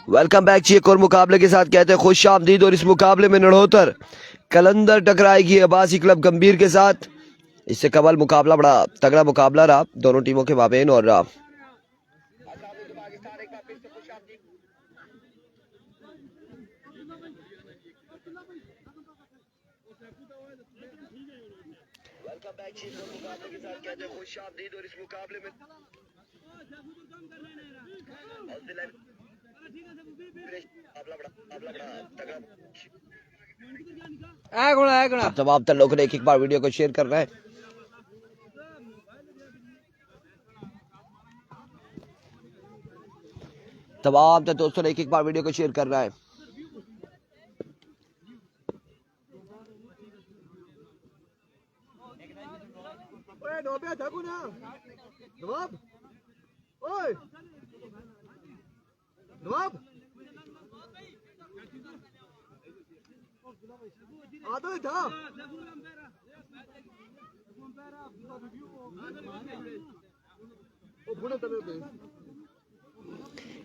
Welcome back जी। एक और मुकाबले के साथ कहते हैं खुश आमदीद। और इस मुकाबले में नड़ोतर कलंदर टकराएगी अब्बासी क्लब गंभीर के साथ। इससे कबल मुकाबला बड़ा तगड़ा मुकाबला रहा दोनों टीमों के माबेन। और तमाम तर लोगों ने एक बार वीडियो को शेयर करना है। तमाम तर दोस्तों ने एक बार वीडियो को शेयर करना है।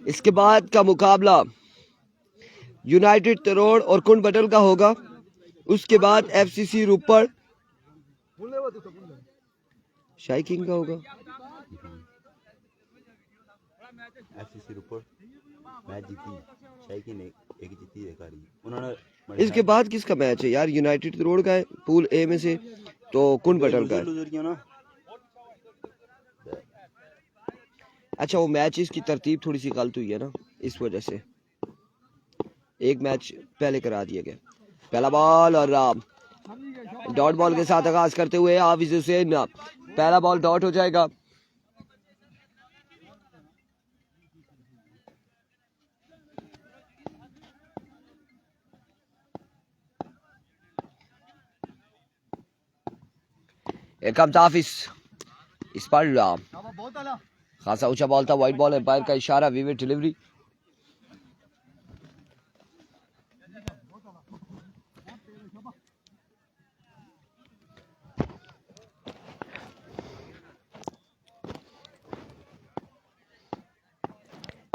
इसके बाद का मुकाबला यूनाइटेड तरोड़ और कुंड बटल का होगा। उसके बाद एफसीसी रोपड़ शाही किंग का होगा। एफसीसी रोपड़ मैच जीती, शाही किंग एक जीती है कारी उन्होंने। इसके बाद किसका मैच है यार? यूनाइटेड तरोड़ का है पूल ए में से, तो कुंड बटल का है। अच्छा, वो मैचेस की तरतीब थोड़ी सी गलत हुई है ना, इस वजह से एक मैच पहले करा दिया गया। पहला बॉल और डॉट बॉल के साथ आगाज करते हुए हाफिज हुसैन। पहला बॉल डॉट हो जाएगा। हाफिज इस पर खासा ऊंचा बॉल था, वाइड बॉल, एम्पायर का इशारा, vivid delivery.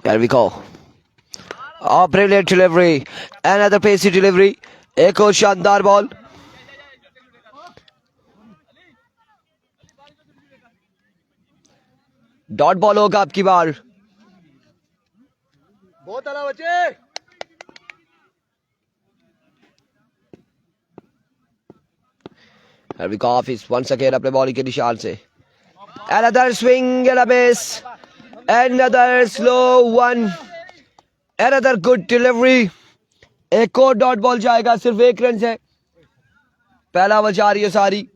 Here we go. Oh, brilliant delivery. Another pacey delivery. एक और शानदार बॉल। डॉट बॉल होगा आपकी बार। बहुत आला बच्चे। Here we go, Hafiz once again अपने बॉलिंग के निशान से। Another swing and a miss. Another slow one. Another good delivery. एक और डॉट बॉल जाएगा, सिर्फ एक रन है। पहला ओवर जा रही है सारी।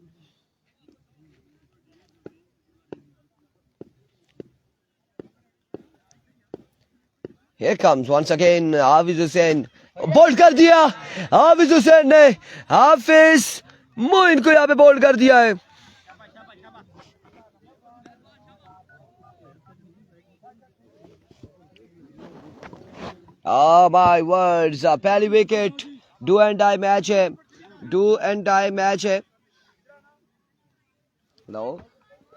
Here comes once again Hafiz Hussain. Bowled कर दिया हाफिज हुसैन ने। हाफिज मोइन को यहाँ पे बोल्ड कर दिया है। माय वर्ड्स, पहली wicket. Do and die match है, डू एंड डाई मैच है। लो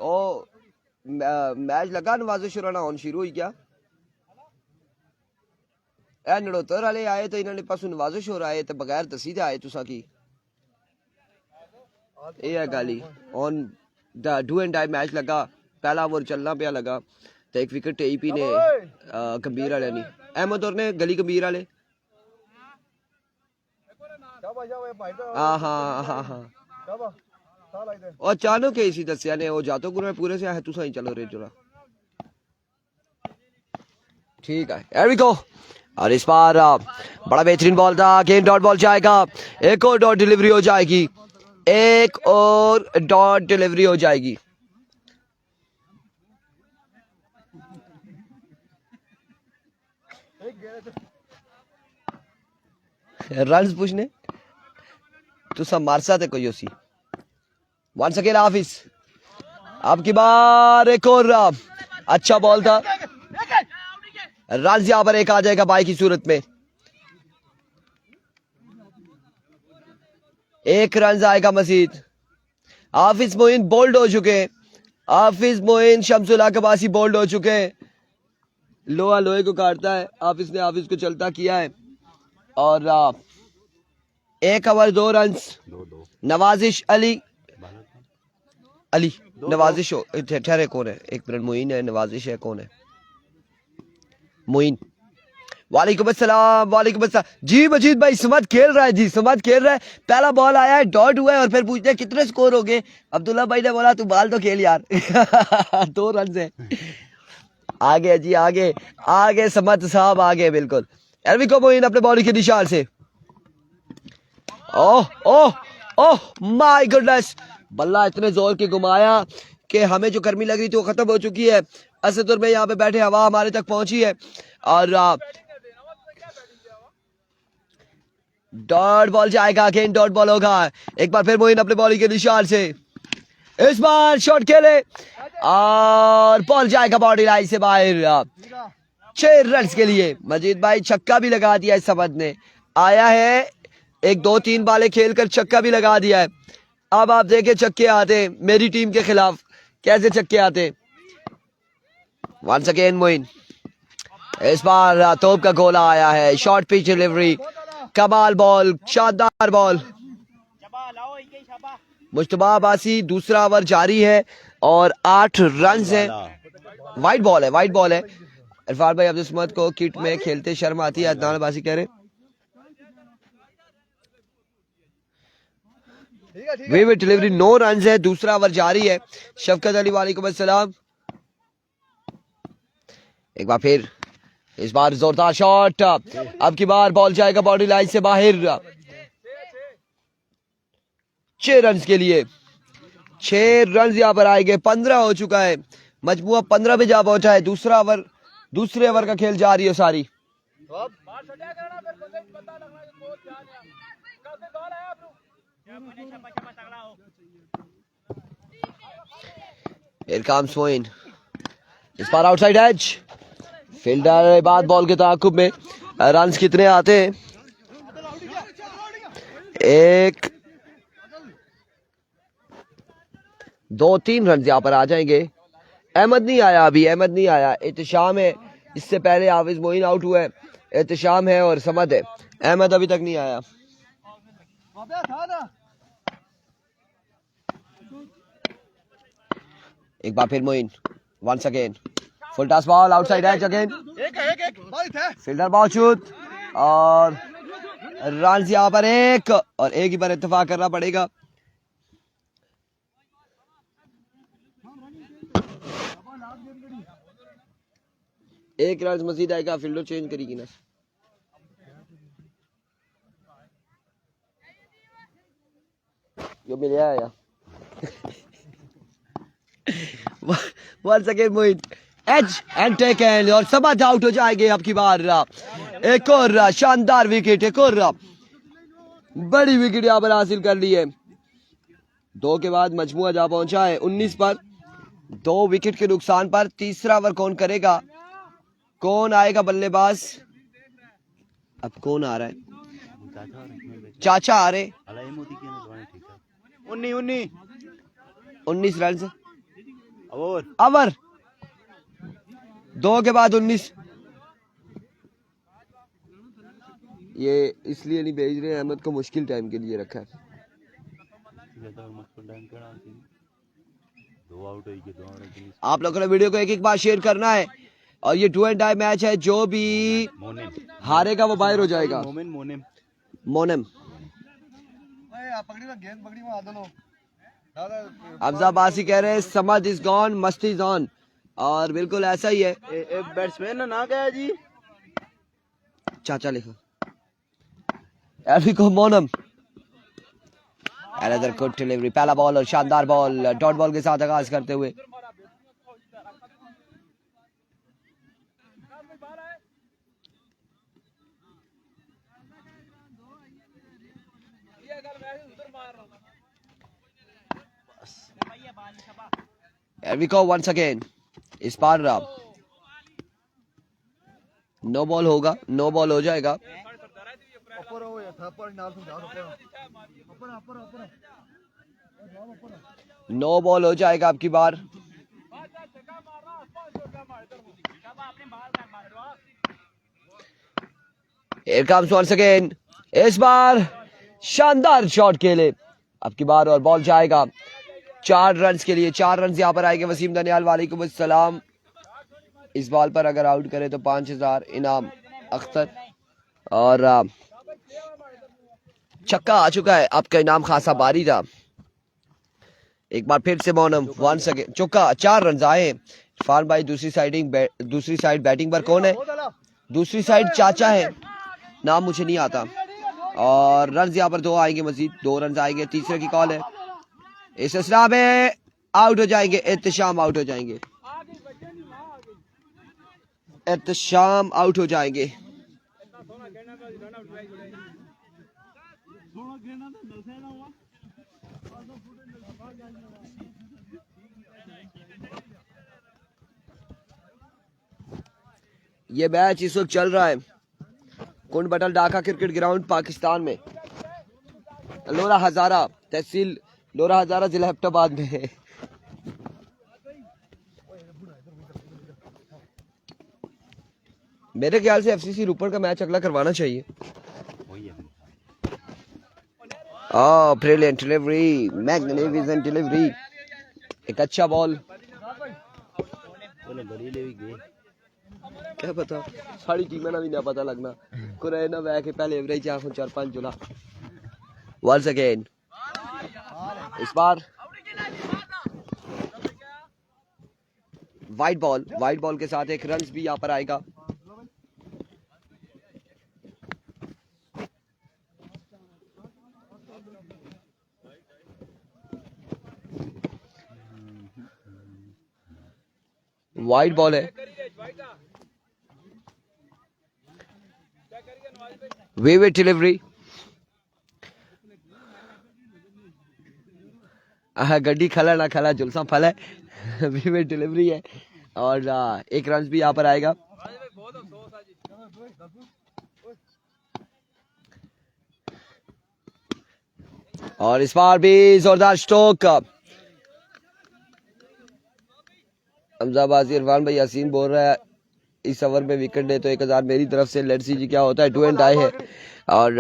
ओ मैच लगा नवाजो शुराना ऑन शुरू हुई क्या? ए नड़ोतर वाले आए तो इन्होंने पासों नवाजिश हो रहा है तो बगैर दसी दे आए तुसा की ये है गाली। On do and die match लगा, पहला ओवर चलना पिया लगा तो एक विकेट टीपी ने गंभीर वाले नहीं अहमद और ने गली गंभीर वाले। हाँ हाँ हाँ हाँ और अचानक इसी दसिया ने वो जातो गुरु में पूरे से है तुसा ही चलो रे चला ठीक है। Here we go. और इस बार बड़ा बेहतरीन बॉल था, अगेन डॉट बॉल जाएगा। एक और डॉट डिलीवरी हो जाएगी, एक और डॉट डिलीवरी हो जाएगी। रन्स पूछने तो सब मारसा थे कोई उसी। वंस अगेन हाफिज, अब की बार एक और अच्छा बॉल था। रन यहां पर एक आ जाएगा बाई की सूरत में। एक रन आएगा मजीद। हाफिज मोइन बोल्ड हो चुके हैं। हाफिज मोइन शम्सुल अकबासी बोल्ड हो चुके हैं। लोहा लोहे को काटता है, हाफिज ने हाफिज को चलता किया है। और 1 ओवर 2 रन। नवाजिश अली अली नवाजिश ठहरे, कौन है? 1 मिनट, मोइन है, नवाजिश है, कौन है? मोइन। वालेकुम अस्सलाम, वालेकुम अस्सलाम जी। मजीद भाई समद खेल रहा है जी, समद खेल रहा है। पहला बॉल आया है, डॉट हुआ है और फिर पूछते हैं कितने स्कोर हो गए। अब्दुल्ला भाई ने बोला तू बाल तो खेल यार। 2 रन से आगे जी, आगे आगे समद साहब आगे बिल्कुल। एरवी को मोइन अपने बॉलिंग के निशान से। ओह ओह ओह माय गुडनेस, बल्ला इतने जोर के घुमाया कि हमें जो गर्मी लग रही थी वो खत्म हो चुकी है। असदुर में यहाँ पे बैठे हवा हमारे तक पहुंची है। और डॉट बॉल जाएगा, अगेन डॉट बॉल होगा। एक बार फिर मोइन अपने बॉलिंग के निशान से, इस बार शॉट खेले और बॉल जाएगा बॉडी लाइन से बाहर। 6 रन के लिए मजीद भाई छक्का भी लगा दिया इस समद ने। आया है 1 2 3 बालें खेलकर छक्का भी लगा दिया है। अब आप देखें छक्के आते मेरी टीम के खिलाफ कैसे छक्के आते। वंस अगेन मोइन, इस बार तोप का गोला आया है, शॉर्ट पिच डिलीवरी, कमाल बॉल, शानदार बॉल। मुश्तबा अब्बासी दूसरा ओवर जारी है और 8 रन है। वाइट बॉल है, वाइट बॉल है। इरफान भाई अब्दुल समद को किट में खेलते शर्म आती है, अदनान अब्बासी कह रहे। विविड डिलीवरी, 9 रन है, दूसरा ओवर जारी है। शफकत अली वालेकुम अस्सलाम। एक बार फिर, इस बार जोरदार शॉट, अब की बार बॉल जाएगा बॉडी लाइन से बाहर। 6 रन के लिए, 6 रन यहाँ पर आएंगे। 15 हो चुका है, मजमुआ 15 पे जा पहुंचा है। दूसरे ओवर का खेल जारी है सारी। Here comes Moin, इस बार आउटसाइड एज। फील्डर बाद बॉल के ताकुब में, रन कितने आते हैं? 1 2 3 रन यहाँ पर आ जाएंगे। अहमद नहीं आया, अभी अहमद नहीं आया। एहतशाम है, इससे पहले हाफिज मोइन आउट हुआ है। एहतशाम है और समद है, अहमद अभी तक नहीं आया। एक बार फिर Moin, once again full toss ball, outside edge again. Fielder मौजूद और रन यहाँ पर 1 और 1 ही पर इत्तेफाक करना पड़ेगा। एक रन मजीद आएगा, फील्डर चेंज करेगी ना। जो मिल आया once again Moin, edge and taken और समझ आउट हो जाएंगे अब की बार। एक और शानदार विकेट, एक और बड़ी विकेट यहाँ पर हासिल कर ली है। 2 के बाद मजमुआ जा पहुंचा है 19 पर, 2 विकेट के नुकसान पर। तीसरा ओवर कौन करेगा, कौन आएगा बल्लेबाज? अब कौन आ रहा है? चाचा आ रहे। 19 रन ओवर, 2 के बाद 19। ये इसलिए नहीं भेज रहे, अहमद को मुश्किल टाइम के लिए रखा है। आप लोगों ने वीडियो को एक बार शेयर करना है और ये डू एंड डाई मैच है। जो भी हारेगा वो बाहर हो जाएगा। मोनेम अफजा बासी कह रहे हैं समद इज गॉन, मस्ती इज ऑन। और बिल्कुल ऐसा ही है। बैट्समैन ना गया जी, चाचा लिखो एल्फिको मोनम। अनदर गुड डिलीवरी, पहला बॉल और शानदार बॉल, डॉट बॉल के साथ आगाज करते हुए। Here we go once again. इस बार नो बॉल होगा, नो बॉल हो जाएगा। नो बॉल हो जाएगा अब की बार। Here comes once again. इस बार शानदार शॉट खेले अब की बार और बॉल जाएगा 4 रन के लिए। 4 रन यहाँ पर आएंगे वसीम दनियाल वालेकुम अस्सलाम। इस बॉल पर अगर आउट करे तो 5000 इनाम अख्तर और छक्का आ चुका है। आपका इनाम खासा भारी था। एक बार फिर से मौनम वंस अगेन चौका 4 रन आए। इरफान भाई दूसरी साइड बैटिंग पर कौन है? दूसरी साइड चाचा है, नाम मुझे नहीं आता। और रन यहाँ पर 2 आएंगे, मजीद 2 रन आएंगे। तीसरे की कॉल है, इस असरा में आउट हो जाएंगे। एहतशाम आउट हो जाएंगे, एहतशाम आउट हो जाएंगे। ये मैच इस वक्त चल रहा है कुंड बटल ढाका क्रिकेट ग्राउंड पाकिस्तान में, लोरा हजारा तहसील लोरा हजारा जिला हैदराबाद में है। मेरे ख्याल से एफसीसी रूपर का मैच अगला करवाना चाहिए। ब्रिलियंट डिलीवरी, मैग्निफिसेंट डिलीवरी, एक अच्छा बॉल। क्या पता साड़ी टीम ना भी ना पता लगना कुरे ना वह के पहले एवरेज आंखों 4-5 जुला। वंस अगेन इस बार वाइड बॉल के साथ एक रन भी यहाँ पर आएगा। वाइड बॉल है, विविड डिलीवरी। गड्डी खला ना खला जुलसा फल है। विविड डिलीवरी है और एक रन भी यहाँ पर आएगा। और इस बार भी जोरदार स्ट्रोक। हमजाबाजी इरफान भाई यासीन बोल रहा है इस ओवर में विकेट दे तो 1000 मेरी तरफ से। लेट्स सी जी क्या होता है। 2 एंड टाई है और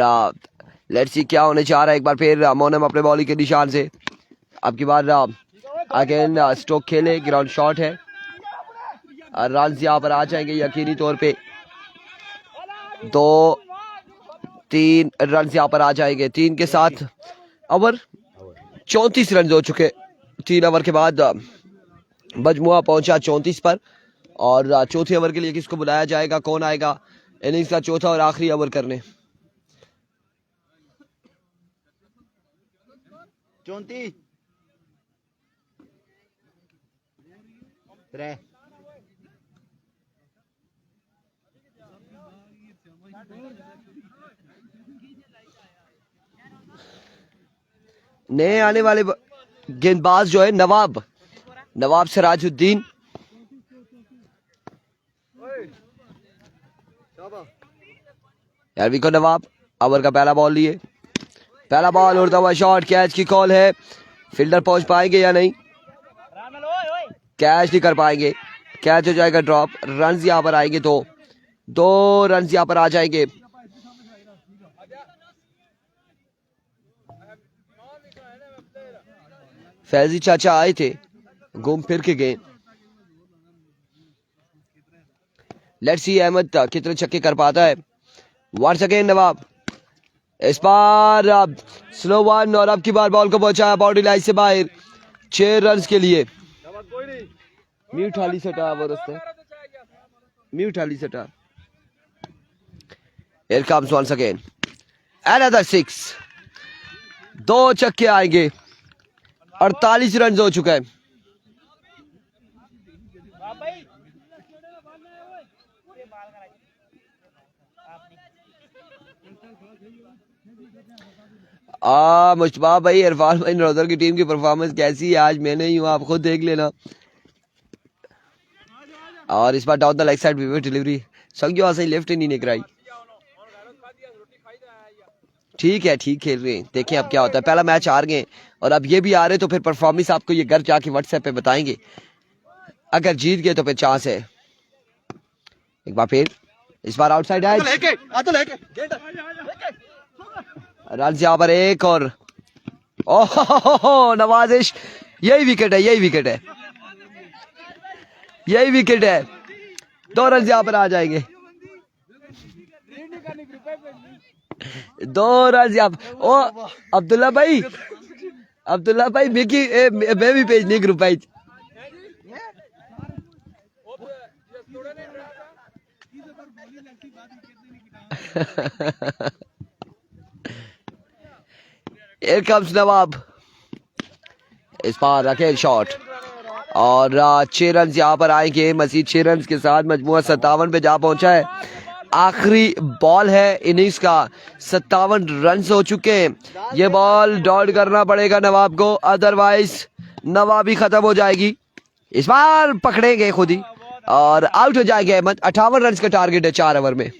लेट्स सी क्या होने चाह रहा है। एक बार फिर मोनम अपने बॉलिंग के निशान से अब की बार अगेन स्ट्रोक खेले, ग्राउंड शॉट है और रन यहाँ पर आ जाएंगे यकीनी तौर पे। 2-3 रन यहाँ पर आ जाएंगे। 3 के साथ ओवर 34 रन हो चुके। 3 ओवर के बाद मजमुआ पहुंचा 34 पर और चौथे ओवर के लिए किसको बुलाया जाएगा, कौन आएगा इनिंग्स का चौथा और आखिरी ओवर करने? 34 नए आने वाले गेंदबाज जो है नवाब सिराजुद्दीन। यार विको नवाब ओवर का पहला बॉल लिए, पहला बॉल उड़ता हुआ शॉट, कैच की कॉल है। फील्डर पहुंच पाएंगे या नहीं? कैच नहीं कर पाएंगे, कैच हो जाएगा ड्रॉप। रन यहाँ पर आएंगे 2 रन यहाँ पर आ जाएंगे। फैजी चाचा आए थे, घूम फिर के गए। लेट्स सी अहमद कितने छक्के कर पाता है। वंस अगेन नवाब, इस बार अब स्लो वन और अब की बार बॉल को पहुंचाया बाउंड्री लाइन से बाहर 6 रन के लिए। म्यूट हाली सटा वो रस्ते म्यूट हाली सटा। Here comes once again another 6, 2 छक्के आएंगे। 48 रन हो चुका है। मुश्तबा भाई इरफान भाई नरोदर की टीम की परफॉर्मेंस कैसी है आज? मैंने ही हूँ, आप खुद देख लेना। और इस बार डाउन द लेग साइड विविड डिलीवरी, संग सही लेफ्ट ही नहीं निकराई। ठीक है, ठीक खेल रहे हैं, देखें अब क्या होता है। पहला मैच हार गए और अब ये भी आ रहे तो फिर परफॉर्मेंस आपको ये घर जाके व्हाट्सएप पे बताएंगे। अगर जीत गए तो फिर चांस है। एक बार फिर, इस बार आउटसाइड है, रन यहाँ पर एक और ओह नवाजिश, यही विकेट है, यही विकेट है, यही विकेट है, 2 रन यहाँ पर आ जाएंगे, 2 रन यहाँ पर। ओ अब्दुल्ला भाई मिकी मैं भी भेजनी ग्रुप भाई। Here comes नवाब, इस बार अकेल शॉट और 6 रन यहाँ पर आएंगे, मजीद 6 रन के साथ मजमुआ 57 पे जा पहुंचा है। आखिरी बॉल है इनिंग्स का, 57 रन हो चुके हैं। ये बॉल डॉट करना पड़ेगा नवाब को, अदरवाइज नवाब ही खत्म हो जाएगी। इस बार पकड़ेंगे खुद ही और आउट हो जाएंगे अहमद। 58 रन का टारगेट है 4 ओवर में।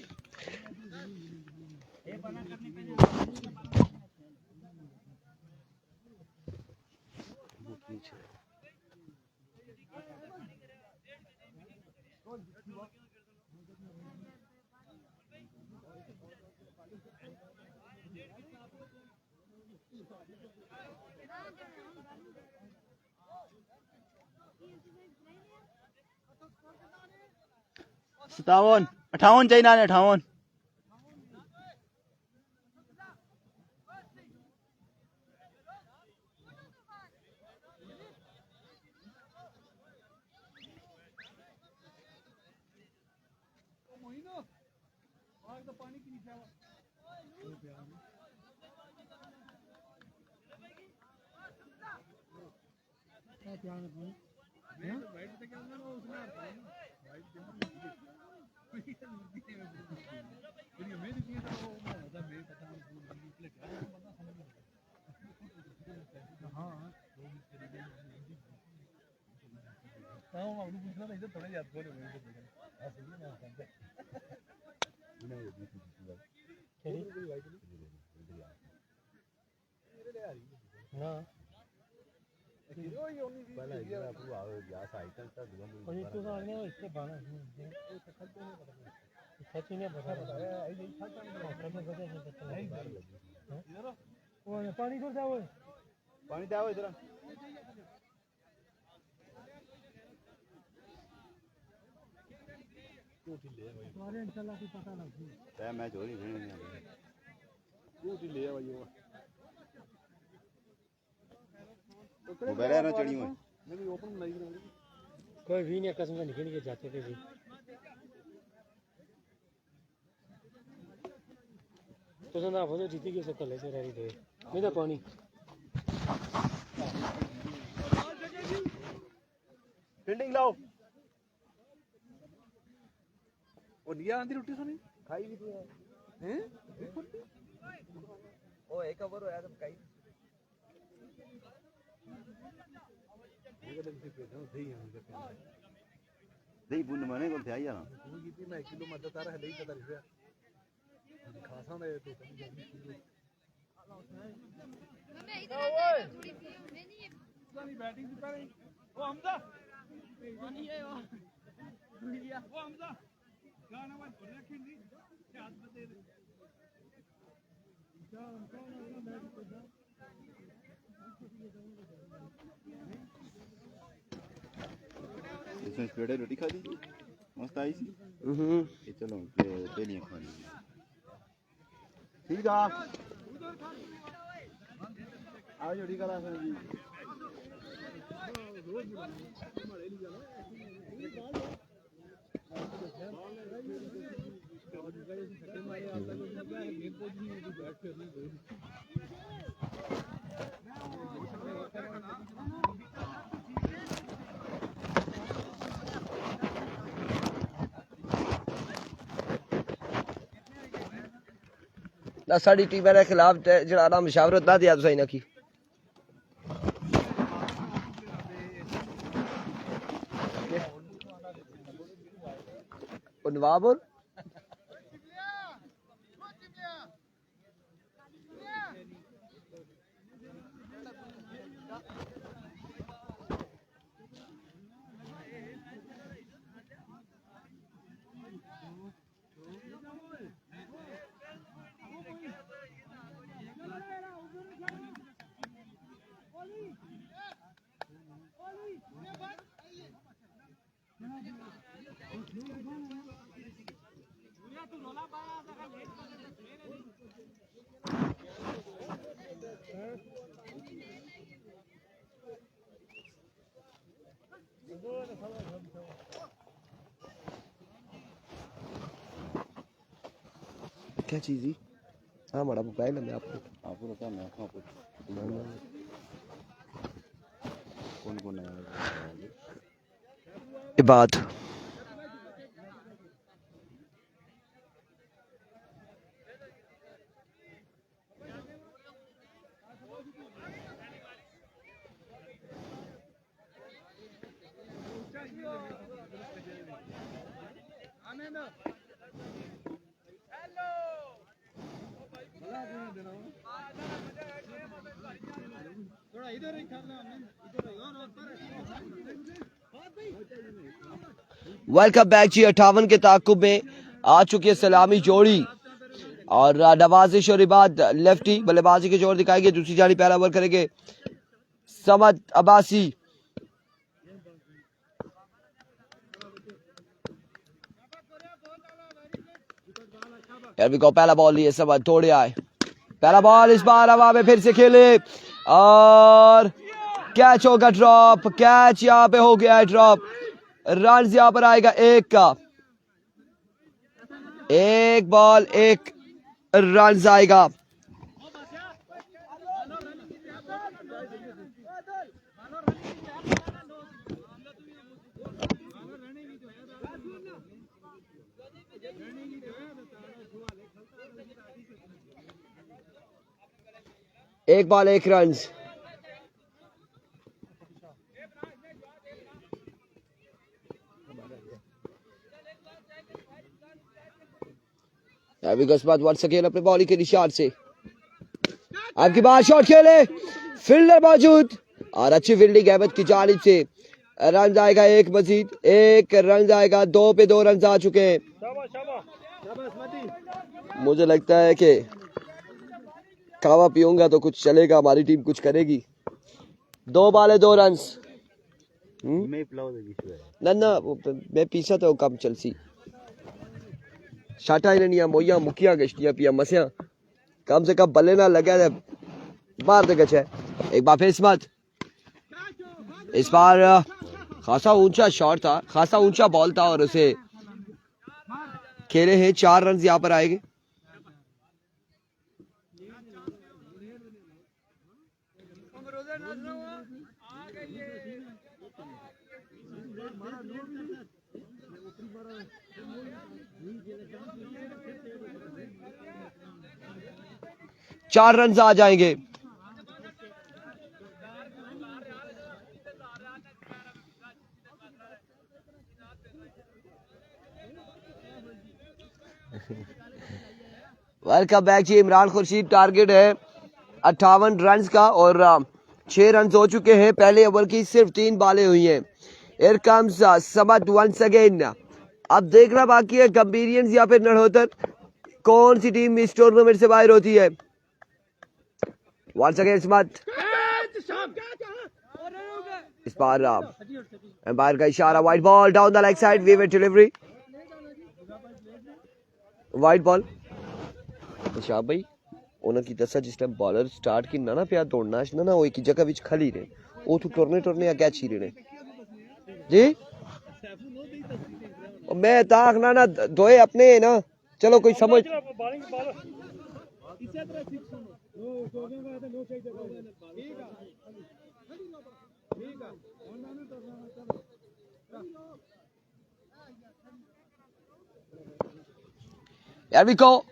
सतावन 58 चाहिए ना 58। पानी दे इधर मैच हो रही ना चढ़ी हुई कोई भी नहीं कसम से निकल के जाते थे जी। तो ना बोलो जीती के सकल है रही थे नहीं तो पानी फील्डिंग लाओ। वो निया आंधी रोटी सुनी खाई भी तो हैं ओ एक ओवर होया तो खाई दही बुन मने को थे यार तू कीती मैं 1 किलो मदद तारा है दही तारा है खासा ने तो मैं इधर थोड़ी मैं नहीं बैटिंग से पहले ओ हमजा नहीं है वो हमजा गाना मत बोल रखी नहीं क्या हाथ बदे इसमें स्प्रेड रोटी खा दी मस्त आई सी ये चलो पहली खानी ठीक है आज जोड़ी करा जी साड़ी टीम के खिलाफ जरा मुशावरत ना दिया तुसां की नवाब और क्या चीज ही हाँ बड़ा बुकाई ना मैं आपको बता मैं आपको कौन कौन है इबाद थोड़ा इधर ही करना इधर वेलकम बैक जी 58 के ताकुब में आ चुकी है सलामी जोड़ी और नवाजिश और इबाद लेफ्टी बल्लेबाजी की जोर दिखाएंगे। दूसरी जानी पहला ओवर करेंगे समद अब्बासी। पहला बॉल लिए समद तोड़े आए। पहला बॉल इस बार हवा में फिर से खेले और कैच होगा ड्रॉप। कैच यहाँ पे हो गया है ड्रॉप। रन यहाँ पर आएगा एक का। एक बॉल एक रन आएगा। एक बॉल एक रन। अभी गस्बात वंस अगेन अपने बॉलिंग के निशान से आपकी बात शॉट खेले फील्डर मौजूद और अच्छी फील्डिंग अहमद की जानिब से। रन आएगा एक मजीद। एक रन आएगा। 2 पे 2 रन आ चुके हैं। मुझे लगता है कि खावा पीऊंगा तो कुछ चलेगा। हमारी टीम कुछ करेगी। 2 बाले 2 रन। ना मैं पीछा तो कम चलसी शाटा इन्हें मोइया मुखिया गश्तियां पिया मसिया कम से कम बल्ले ना लगा दे बाहर तक है। एक बार फिर इस बार खासा ऊंचा शॉट था। खासा ऊंचा बॉल था और उसे खेले हैं 4 रन यहाँ पर आएंगे। चार रन आ जाएंगे। वेलकम बैक जी। इमरान खुर्शीद टारगेट है 58 रन का और 6 रन हो चुके हैं। पहले ओवर की सिर्फ 3 बालें हुई हैं। Here comes Samad once again. अब देखना बाकी है गंभीरियंस या फिर नड़होतर कौन सी टीम इस टूर्नामेंट से बाहर होती है। Once again Samad. इस बार एम्पायर का इशारा। Wide ball down the leg side. We will delivery. Wide ball Shah भाई उन्होंने दसा जिस टाइम बॉलर स्टार्ट की ना पिया दौड़ना ना वो एक जगह विच खली रहे वो तू टुरने टुरने क्या छी रहे जी। मैं ताक ना दोए अपने ना चलो कोई समझ यार भी को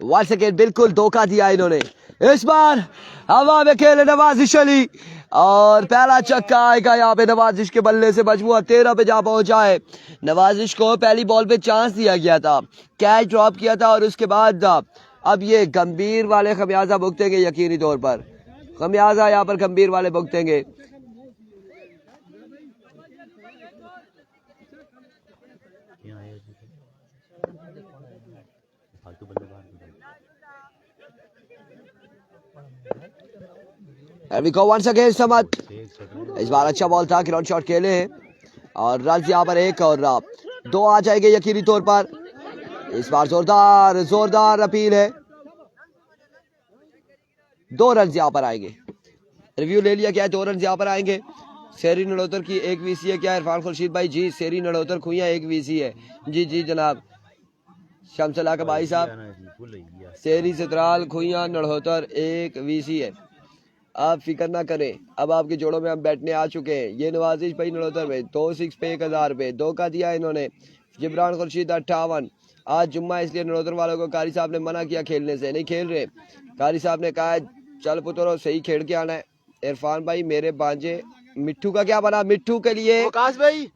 वंस अगेन बिल्कुल धोखा दिया इन्होंने। इस बार हवा में खेले नवाजिश अली और पहला छक्का आएगा यहाँ पे नवाजिश के बल्ले से। मजमूआ 13 पे जा पहुंचा है। नवाजिश को पहली बॉल पे चांस दिया गया था। कैच ड्रॉप किया था और उसके बाद अब ये गंभीर वाले खमियाजा भुगतेंगे। यकीनी तौर पर खमियाजा यहाँ पर गंभीर वाले भुगतेंगे। Once again Samad. इस बार अच्छा बॉल था। ग्राउंड शॉट खेले हैं और रन यहाँ पर 1 और 2 आ जाएंगे यकीनी तौर पर। इस बार जोरदार जोरदार अपील है, 2 रन यहाँ पर आएंगे। रिव्यू ले लिया, क्या है 2 रन यहाँ पर आएंगे। शेरी नड़ोतर की 1 वीसी है, क्या है इरफान खुर्शीद भाई? जी शेरी नड़ोतर खुइयां 1 वीसी है। जी जी जनाब शमसला का भाई साहब, शेरी चित्राल खुइयां नड़ोतर 1 वीसी है। आप फिक्र ना करें, अब आपके जोड़ों में हम बैठने आ चुके हैं। ये नवाजिश भाई नड़ोतर में 2 6 पे 1000 रुपये 2 का दिया इन्होंने। जिब्रान खुर्शीद 58। आज जुम्मा इसलिए नड़ोतर वालों को कारी साहब ने मना किया खेलने से, नहीं खेल रहे। कारी साहब ने कहा चल पुत्रो सही खेल के आना है। इरफान भाई मेरे बांजे मिट्टू का क्या बना? मिट्टू के लिए भाई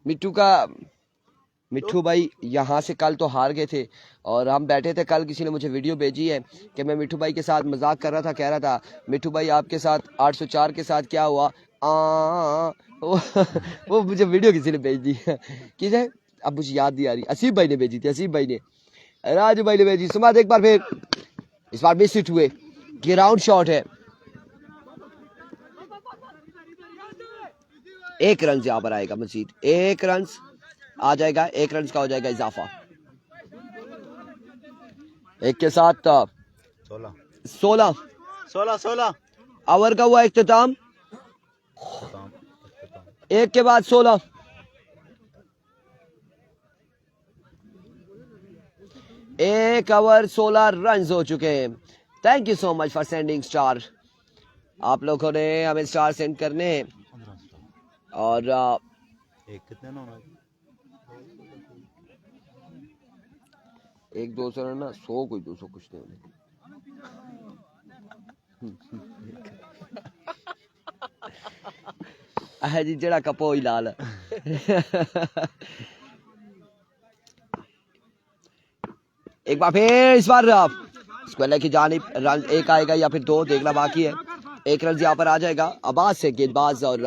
मिट्टू भाई यहाँ से कल तो हार गए थे और हम बैठे थे। कल किसी ने मुझे वीडियो भेजी है कि मैं मिट्टू भाई के साथ मजाक कर रहा था, कह रहा था मिट्टू भाई आपके साथ 804 के साथ क्या हुआ? वो मुझे वीडियो किसी ने भेज दी है, किसे अब मुझे याद नहीं आ रही। असीब भाई ने भेजी थी, असीब भाई ने, राजू भाई ने भेजी। सुमाद एक बार फिर, इस बार मिस हिट हुए, ग्राउंड शॉट है। 1 रन यहाँ पर आएगा मजीद, 1 रन आ जाएगा, 1 रन का हो जाएगा इजाफा। 1 के साथ 16 ओवर का हुआ इख्तिताम। 1 के बाद 16। एक ओवर 16 रन हो चुके हैं। Thank you so much for sending star. आप लोगों ने हमें स्टार सेंड करने हैं और कितने ना 1 200 रन ना 100 कोई 200 कुछ नहीं होने। जी जड़ा कपो ही लाल। एक बार फिर, इस बार स्क्वायर की जानिब रन 1 आएगा या फिर 2 देखना बाकी है। 1 रन यहाँ पर आ जाएगा। अब्बास से गेंदबाज और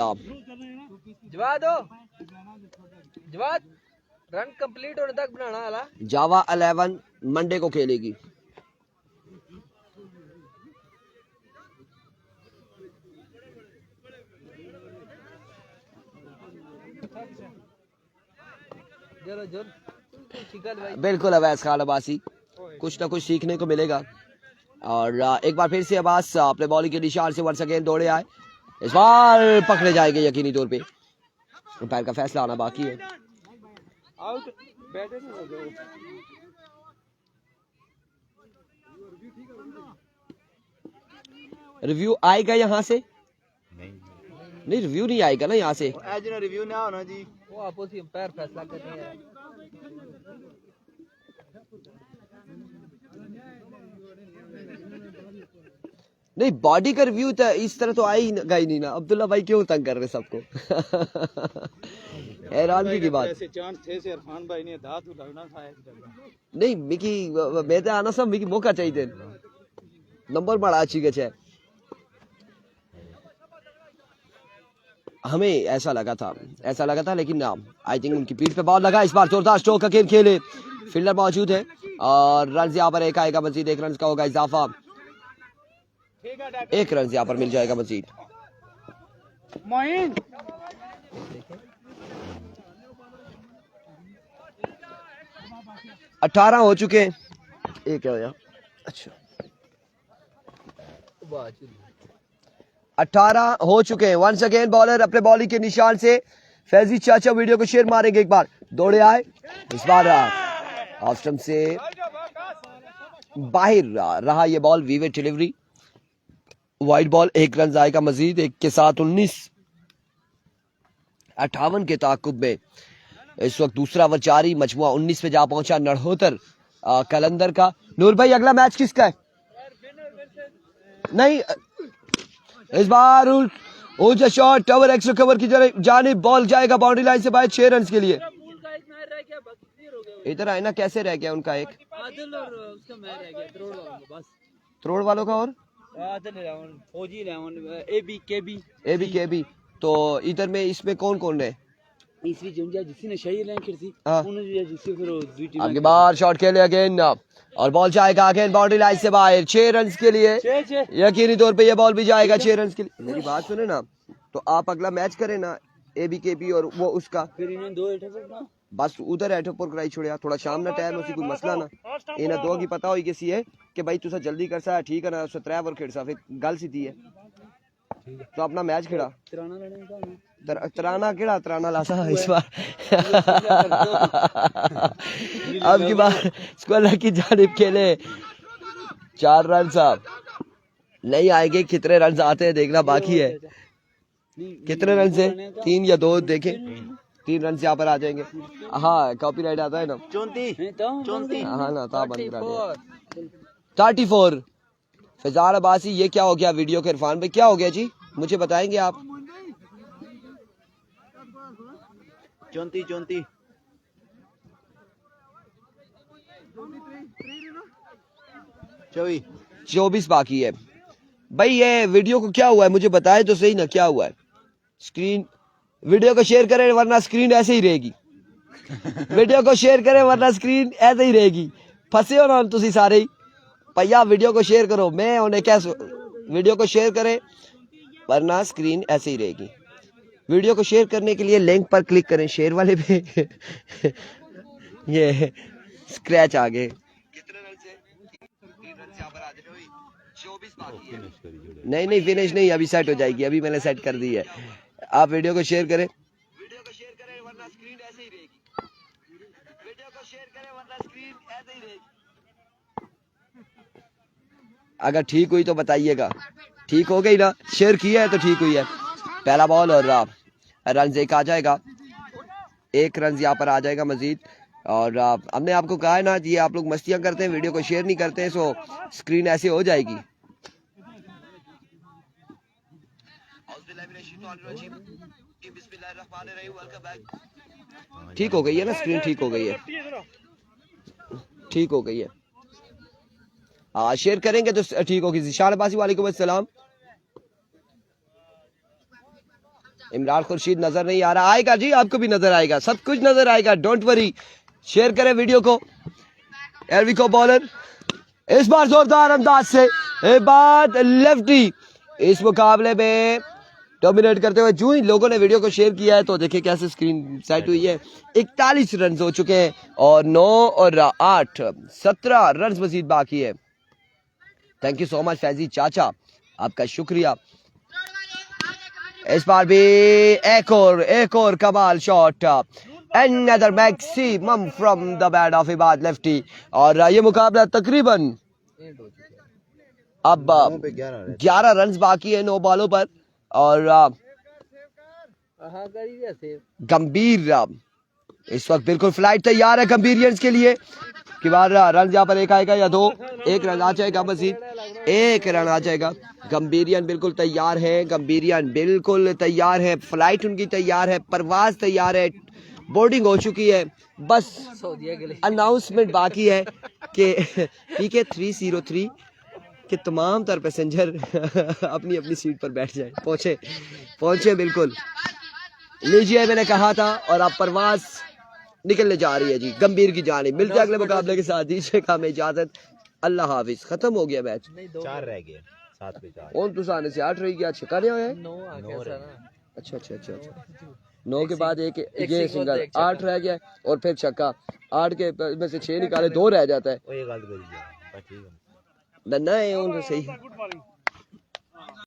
जवाद रन कंप्लीट होने तक बनाना वाला। जावा 11 मंडे को खेलेगी। बिल्कुल अवैस खान अब्बासी, कुछ ना कुछ सीखने को मिलेगा। और एक बार फिर से अब्बास अपने बॉलिंग के निशान से वंस अगेन दौड़े आए। इस बार पकड़े जाएंगे यकीनी तौर पे। अंपायर का फैसला आना बाकी है। आउट बैटर हो गए। रिव्यू आएगा यहाँ से? नहीं रिव्यू नहीं आएगा ना यहाँ से। रिव्यू ना होना जी, वो आपस में अंपायर फैसला कर रहे हैं। नहीं बॉडी का रिव्यू तो इस तरह तो आ ही नहीं ना। अब्दुल्ला भाई क्यों तंग कर रहे सबको? हैरानगी की बात। ऐसे चांस थे से इरफान भाई ने दांत लगना था इस जगह। नहीं मिकी मैं आना सब मिकी मौका चाहिए नंबर बड़ा अच्छी गच है। हमें ऐसा लगा था लेकिन आई थिंक उनकी पीठ पे बॉल लगा। इस बार जोरदार स्ट्रोक का खेल खेले, फील्डर मौजूद है और रन यहाँ पर 1 आएगा मजीद। 1 रन का होगा इजाफा। 1 रन यहाँ पर मिल जाएगा मजीद। मोइन 18 हो चुके हैं। ये क्या होया? अच्छा 18 हो चुके हैं। वंस अगेन बॉलर अपने बॉलिंग के निशान से। फैजी चाचा वीडियो को शेयर मारेंगे। एक बार दौड़े आए, इस बार ऑफ स्टंप से बाहर रहा ये बॉल। वीवे डिलीवरी, वाइड बॉल। 1 रन आएगा मजीद। 1 के साथ 19। 58 के ताकुब में इस वक्त दूसरा ओवर जारी। मजमुआ 19 पे जा पहुंचा नड़होतर कलंदर का। नूर भाई अगला मैच किसका है? नहीं इस बार शॉट ओवर एक्स्ट्रा कवर की जानिब बॉल जाएगा बाउंड्री लाइन से बाहर 6 रन के लिए। इधर आए ना, कैसे रह गया उनका एक आदिल और उसका मैच रह गया त्रोड़ वालों का, बस त्रोड़ वालों का और आदिल 11 फौजी 11 एबी केबी। तो इधर में इसमें कौन कौन है? तीसरी जुंजा जिसने ने शही रैंक की थी हाँ। उन्होंने जिससे फिर दूसरी टीम आपके बार शॉट खेले अगेन और बॉल जाएगा अगेन बाउंड्री लाइन से बाहर 6 रन के लिए। यकीनी तौर पे ये बॉल भी जाएगा 6 रन के लिए। मेरी बात सुने ना, तो आप अगला मैच करें ना एबीकेबी और वो उसका, फिर इन्होंने बस उधर ऐठो पर कराई छोड़िया थोड़ा शाम ना टाइम उसी कोई मसला ना इन्हें दो की पता होई किसी है कि भाई तुसा जल्दी कर सा ठीक है ना उसे 3 ओवर खेड़ सा फिर गल सीधी है तो अपना मैच खेड़ा तराना केड़ा तराना लासा इस बार अब की बार स्क्वायर की जानिब खेले 4 रन साहब नहीं आएंगे कितने रन आते हैं देखना बाकी है कितने रन से 3 या 2 देखें 3 रन से यहाँ पर आ जाएंगे हाँ कॉपीराइट आता है ना 34 हाँ ना था बंद करा दिया 34 फैजाल अब्बासी ये क्या हो गया वीडियो के इरफान भाई क्या हो गया जी मुझे बताएंगे आप 34 24 बाकी है भाई ये वीडियो को क्या हुआ है मुझे बताए तो सही ना क्या हुआ है स्क्रीन वीडियो को शेयर करें वरना स्क्रीन ऐसे ही रहेगी वीडियो को शेयर करें वरना स्क्रीन ऐसे ही रहेगी फंसे हो ना तुसी सारे ही भैया वीडियो को शेयर करो मैं उन्हें क्या वीडियो को शेयर करें वरना स्क्रीन ऐसे ही रहेगी वीडियो को शेयर करने के लिए लिंक पर क्लिक करें शेयर वाले पे ये स्क्रैच आ गए नहीं नहीं फिनिश नहीं अभी सेट हो जाएगी अभी मैंने सेट कर दी है आप वीडियो को शेयर करें वरना स्क्रीन ऐसे ही रहेगी वीडियो को शेयर करें वरना स्क्रीन ऐसे ही रहेगी अगर ठीक हुई तो बताइएगा ठीक हो गई ना शेयर किया है तो ठीक हुई है पहला बॉल और रन एक आ जाएगा 1 रन यहाँ पर आ जाएगा मजीद और हमने आपको कहा है ना ये आप लोग मस्तियां करते हैं वीडियो को शेयर नहीं करते हैं सो स्क्रीन ऐसे हो जाएगी ठीक हो गई है ना स्क्रीन ठीक हो गई है ठीक हो गई है हाँ शेयर करेंगे तो ठीक होगी जिशान अब्बासी वालेकुम अस्सलाम इमरान खुर्शीद नजर नहीं आ रहा आएगा जी आपको भी नजर आएगा सब कुछ नजर आएगा डोंट वरी शेयर करें वीडियो को एल्विको बॉलर इस बार जोरदार अंदाज से एक बात लेफ्टी इस मुकाबले में डोमिनेट करते हुए जो ही लोगों ने वीडियो को शेयर किया है तो देखिए कैसे स्क्रीन सेट हुई है 41 रन हो चुके हैं और 9 और 8 17 रन मजीद बाकी है thank you so much Faizi चाचा आपका शुक्रिया इस बार भी एक और कमाल shot another maximum from the bat of Ibad lefty और ये मुकाबला तकरीबन अब 11 रन बाकी है 9 बॉलों पर और गंभीर इस वक्त बिल्कुल फ्लाइट तैयार है गंभीरियंस के लिए कि बार रन यहाँ पर 1 आएगा या 2 1 रन आ जाएगा मजीद 1 रन आ जाएगा गंभीरियन बिल्कुल तैयार है गंभीरियन बिल्कुल तैयार है फ्लाइट उनकी तैयार है परवाज तैयार है बोर्डिंग हो चुकी है बस अनाउंसमेंट बाकी है कि PK 303 के तमाम तर पैसेंजर अपनी अपनी सीट पर बैठ जाए पहुंचे बिल्कुल लीजिए मैंने कहा था और आप परवाज निकलने जा रही है जी गंभीर की जानिब मिलते अगले मुकाबले के साथ दीजिएगा हमें इजाजत अल्लाह हाफिज खत्म हो गया मैच 4 रह गए 7 पे 4 कौन तुस आने से 8 रह गया छक्का नहीं आया अच्छा 9 के बाद एक ये सिंगल 8 रह गया और फिर छक्का 8 के में से 6 निकाले 2 रह जाता है वो ये गलत कर दिया ठीक है ना है उन सही